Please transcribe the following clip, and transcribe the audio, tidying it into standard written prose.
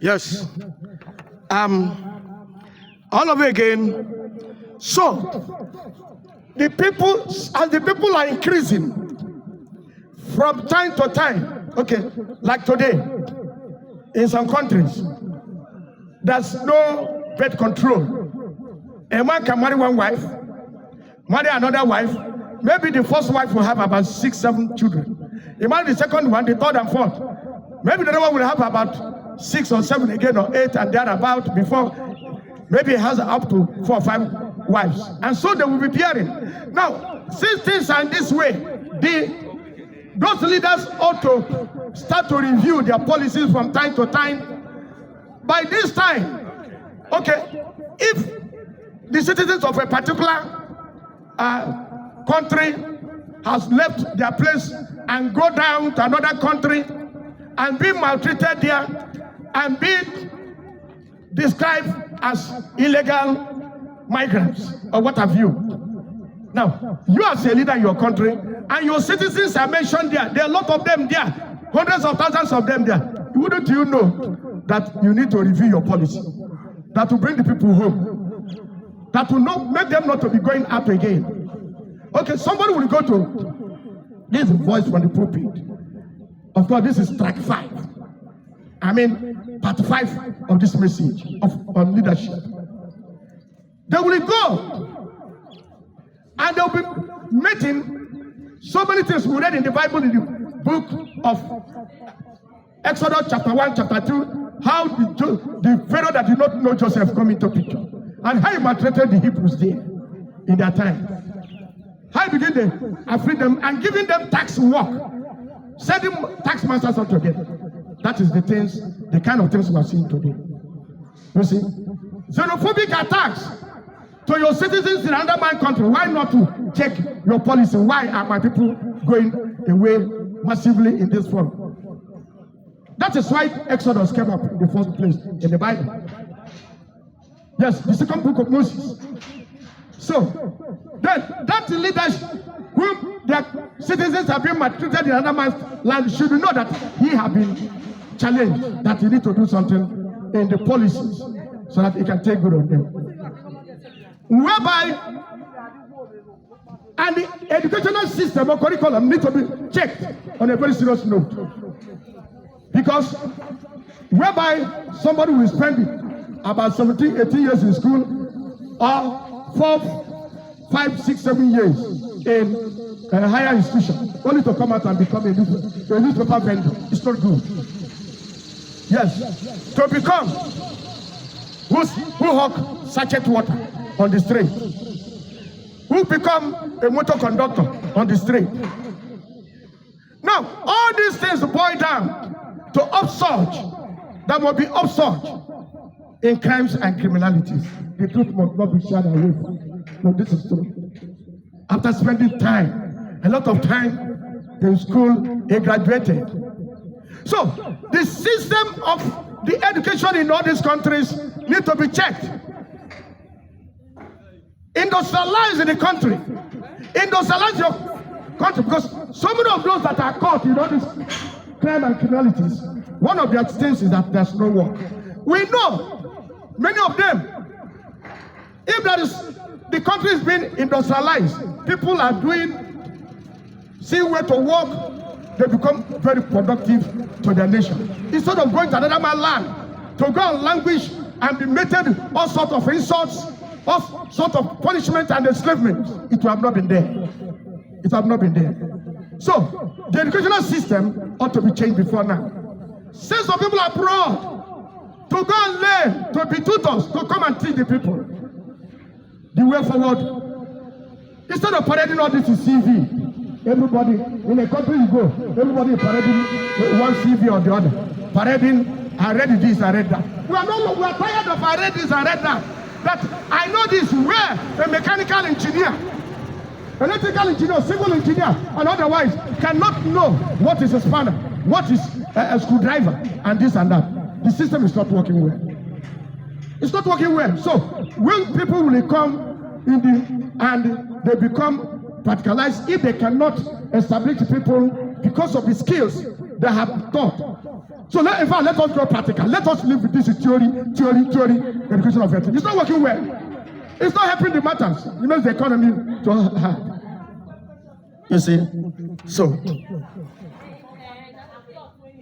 Yes. All of it again. So the people, as the people are increasing from time to time, okay, like today, in some countries, there's no birth control. A man can marry one wife, marry another wife. Maybe the first wife will have about 6, 7 children. He marry the second one, the third and fourth. Maybe the other one will have about 6 or 7 again, or 8 and thereabout before. Maybe he has up to 4 or 5 wives. And so they will be pairing. Now, since things are in this way, those leaders ought to start to review their policies from time to time. By this time, okay, if the citizens of a particular country has left their place and go down to another country and be maltreated there and be described as illegal migrants or what have you. Now, you as a leader in your country and your citizens are mentioned there. There are a lot of them there, hundreds of thousands of them there. Wouldn't you know that you need to review your policy? That will bring the people home. That will not make them not to be going out again. Okay, somebody will go to this voice from the pulpit. Of course, this is track 5. I mean, part 5 of this message on leadership. They will go and they'll be meeting so many things we read in the Bible in the book of Exodus chapter 1, chapter 2, how the Pharaoh that did not know Joseph come into picture, and how he maltreated the Hebrews there in their time. How he began to free them and giving them tax work, sending tax masters out together. That is the kind of things we are seeing today. You see, xenophobic attacks to your citizens in another man's country. Why not to check your policy? Why are my people going away massively in this form? That is why Exodus came up in the first place in the Bible. Yes, the second book of Moses. So, then that leadership, whom their citizens have been maltreated in another man's land, should know that he has been challenged, that he need to do something in the policies so that he can take good of them. Whereby, and the educational system or curriculum need to be checked on a very serious note. Because whereby somebody will spend about 17, 18 years in school, or 4, 5, 6, 7 years in a higher institution, only to come out and become a newspaper vendor. It's not good. Yes, to become who hawk sachet water on the street, who become a motor conductor on the street. Now, all these things boil down to upsurge. There will be upsurge in crimes and criminalities. The truth must not be shared away from. No, this is true. After spending time, a lot of time in school, he graduated. So, the system of the education in all these countries need to be checked. Industrialize the country. Industrialize your country, because so many of those that are caught in all these crime and criminalities, one of their things is that there's no work. We know many of them, if there is, the country is being industrialized, people are see where to work, they become very productive to their nation. Instead of going to another man's land to go and languish and be meted all sorts of insults, all sorts of punishment and enslavement, it will have not been there. It have not been there. So the educational system ought to be changed before now. Send some people abroad to go and learn, to be tutors, to come and teach the people the way forward. Instead of parading all this in CV, everybody, in a country you go, everybody parading one CV or the other. Parading, I read this, I read that. We are tired of I read this, I read that. That I know this, where a mechanical engineer, electrical engineer, civil engineer, and otherwise cannot know what is a spanner, what is a screwdriver, and this and that. The system is not working well. It's not working well. So when people will come and they become radicalized, if they cannot establish people because of the skills they have taught, So in fact, let us go practical. Let us live with this theory, education of health. It's not working well. It's not helping the matters. You know, the economy too hard. You see? So,